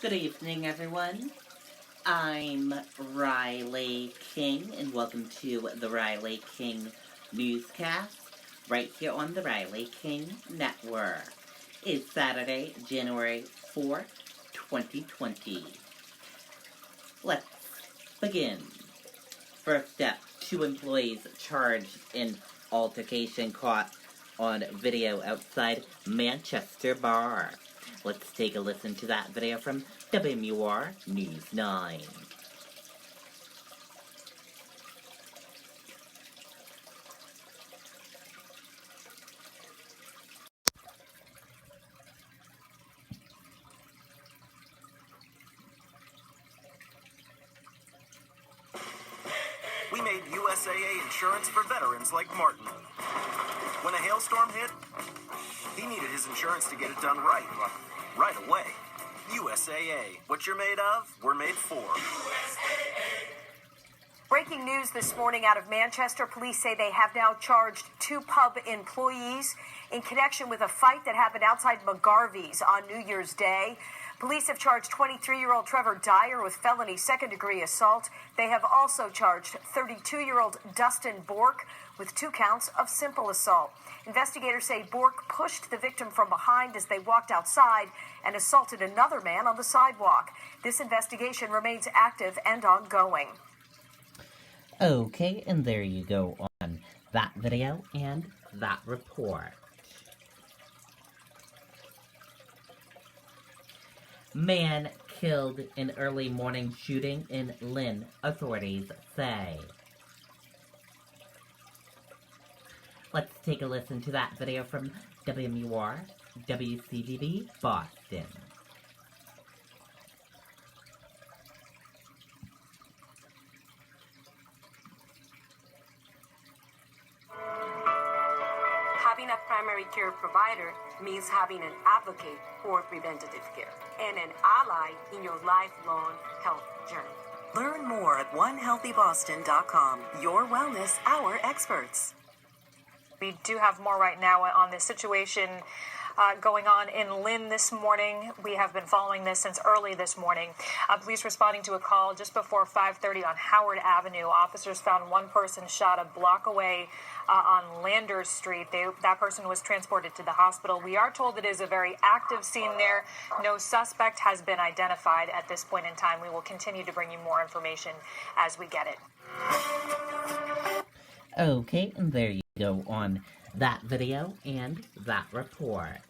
Good evening, everyone. I'm Riley King, and welcome to the Riley King Newscast, right here on the Riley King Network. It's Saturday, January 4th, 2020. Let's begin. First up, 2 employees charged in altercation caught on video outside Manchester bar. Let's take a listen to that video from WMUR News 9. We made USAA insurance for veterans like Martin. When a hailstorm hit, he needed his insurance to get it done right away. USAA. What you're made of, we're made for. USAA. Breaking news this morning out of Manchester. Police say they have now charged 2 pub employees in connection with a fight that happened outside McGarvey's on New Year's Day. Police have charged 23-year-old Trevor Dyer with felony second-degree assault. They have also charged 32-year-old Dustin Bork with 2 counts of simple assault. Investigators say Bork pushed the victim from behind as they walked outside and assaulted another man on the sidewalk. This investigation remains active and ongoing. Okay, and there you go on that video and that report. Man killed in early morning shooting in Lynn, authorities say. Let's take a listen to that video from WMUR, WCVB, Boston. Having a primary care provider means having an advocate for preventative care and an ally in your lifelong health journey. Learn more at onehealthyboston.com. Your wellness, our experts. We do have more right now on this situation going on in Lynn this morning. We have been following this since early this morning. Police responding to a call just before 5:30 on Howard Avenue. Officers found one person shot a block away on Landers Street. That person was transported to the hospital. We are told it is a very active scene there. No suspect has been identified at this point in time. We will continue to bring you more information as we get it. Okay, and there you go on that video and that report.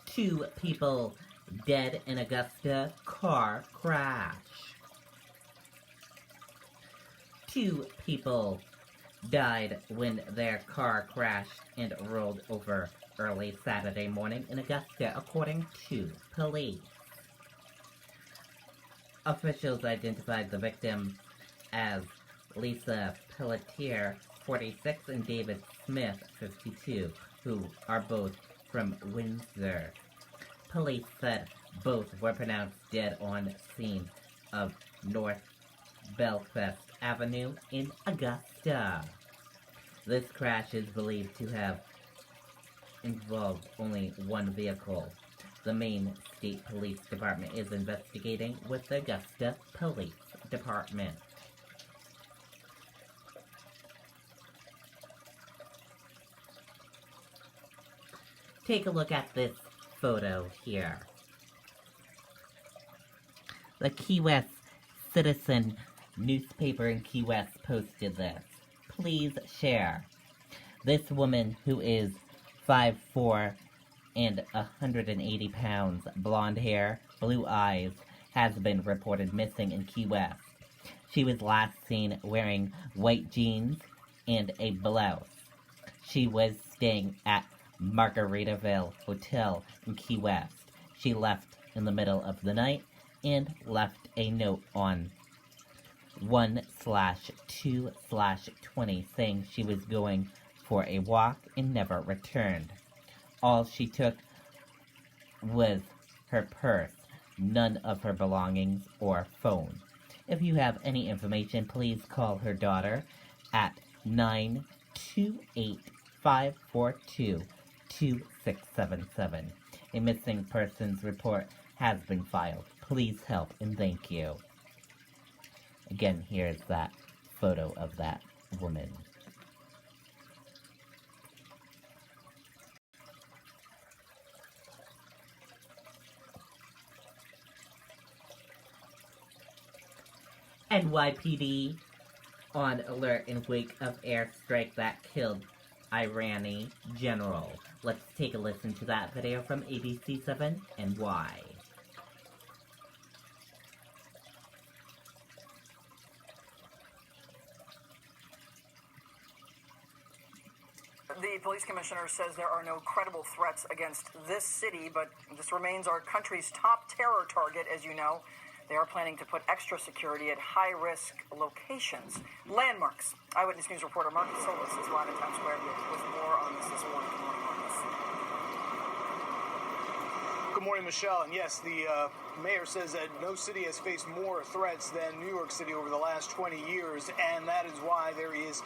2 people dead in Augusta car crash. 2 people died when their car crashed and rolled over early Saturday morning in Augusta, according to police. Officials identified the victim as Lisa Pelletier, 46, and David Smith, 52, who are both from Windsor. Police said both were pronounced dead on scene of North Belfast Avenue in Augusta. This crash is believed to have involved only one vehicle. The Maine State Police Department is investigating with the Augusta Police Department. Take a look at this photo here. The Key West Citizen newspaper in Key West posted this. Please share. This woman, who is 5'4" and 180 pounds, blonde hair, blue eyes, has been reported missing in Key West. She was last seen wearing white jeans and a blouse. She was staying at Margaritaville Hotel in Key West. She left in the middle of the night and left a note on 1/2/20 saying she was going for a walk and never returned. All she took was her purse, none of her belongings or phone. If you have any information, please call her daughter at 928-542 2677. A missing persons report has been filed. Please help and thank you. Again, here's that photo of that woman. NYPD on alert in wake of airstrike that killed Irani general. Let's take a listen to that video from ABC7 and why. The police commissioner says there are no credible threats against this city, but this remains our country's top terror target, as you know. They are planning to put extra security at high-risk locations. Landmarks. Eyewitness News reporter Marcus Solis is live in Times Square with more on this this morning. Good morning, Marcus. Good morning, Michelle. And yes, the mayor says that no city has faced more threats than New York City over the last 20 years, and that is why there is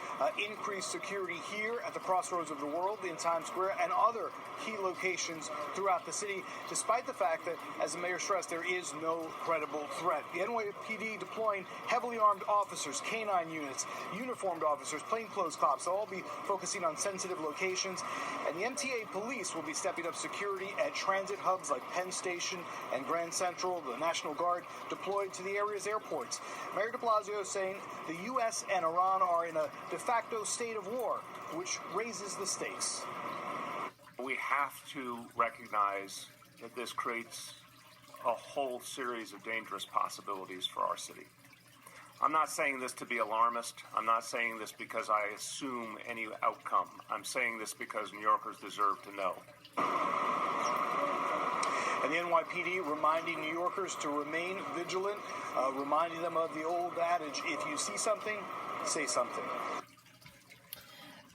increased security here at the crossroads of the world in Times Square and other key locations throughout the city, despite the fact that, as the mayor stressed, there is no credible threat. The NYPD deploying heavily armed officers, canine units, uniformed officers, plainclothes cops. They'll all be focusing on sensitive locations, and the MTA police will be stepping up security at transit hubs like Penn Station and Grand Central. The National Guard deployed to the area's airports. Mayor de Blasio saying the U.S. and Iran are in a de facto state of war, which raises the stakes. We have to recognize that this creates a whole series of dangerous possibilities for our city. I'm not saying this to be alarmist. I'm not saying this because I assume any outcome. I'm saying this because New Yorkers deserve to know. And the NYPD reminding New Yorkers to remain vigilant, reminding them of the old adage, if you see something, say something.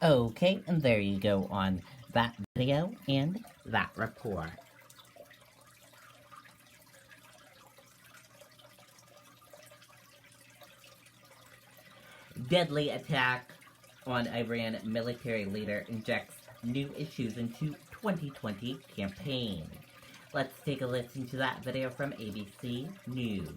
Okay, and there you go on that video and that report. Deadly attack on Iran military leader injects new issues into 2020 campaign. Let's take a listen to that video from ABC News.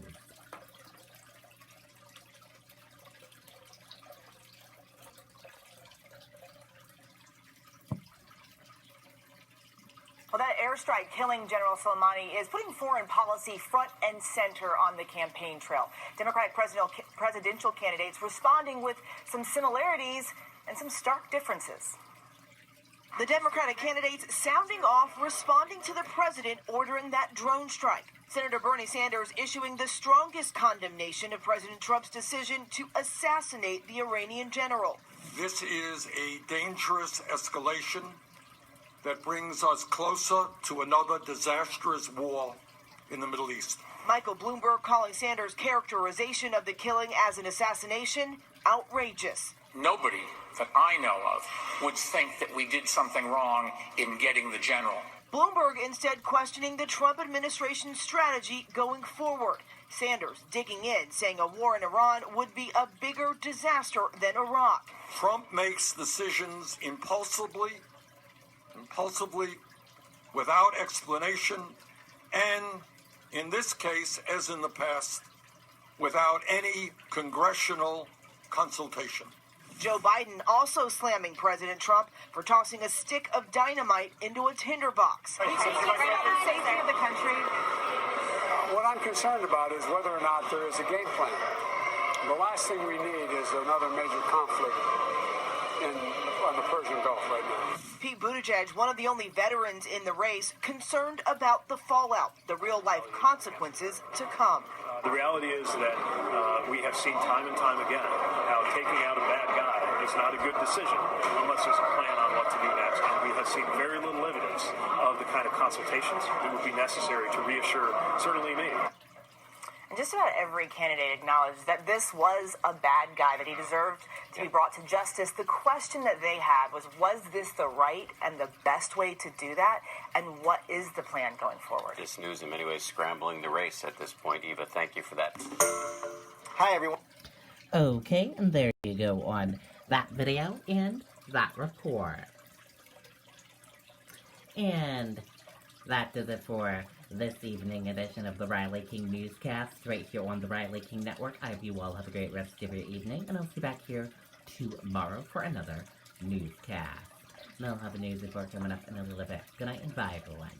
Well, that airstrike killing General Soleimani is putting foreign policy front and center on the campaign trail. Democratic presidential candidates responding with some similarities and some stark differences. The Democratic candidates sounding off, responding to the president ordering that drone strike. Senator Bernie Sanders issuing the strongest condemnation of President Trump's decision to assassinate the Iranian general. This is a dangerous escalation that brings us closer to another disastrous war in the Middle East. Michael Bloomberg calling Sanders' characterization of the killing as an assassination outrageous. Nobody that I know of would think that we did something wrong in getting the general. Bloomberg instead questioning the Trump administration's strategy going forward. Sanders digging in, saying a war in Iran would be a bigger disaster than Iraq. Trump makes decisions impulsively, without explanation, and in this case, as in the past, without any congressional consultation. Joe Biden also slamming President Trump for tossing a stick of dynamite into a tinderbox. Safety of the country. What I'm concerned about is whether or not there is a game plan. The last thing we need is another major conflict on the Persian Gulf right now. Pete Buttigieg, one of the only veterans in the race, concerned about the fallout, the real-life consequences to come. The reality is that we have seen time and time again how taking out a bad guy is not a good decision unless there's a plan on what to do next. And we have seen very little evidence of the kind of consultations that would be necessary to reassure certainly me. And just about every candidate acknowledged that this was a bad guy, that he deserved to be brought to justice. The question that they had was this the right and the best way to do that? And what is the plan going forward? This news in many ways scrambling the race at this point. Eva, thank you for that. Hi, everyone. Okay, and there you go on that video and that report. And that does it for this evening edition of the Riley King Newscast, right here on the Riley King Network. I hope you all have a great rest of your evening, and I'll see you back here tomorrow for another newscast. And I'll have a news report coming up in a little bit. Good night and bye, everyone.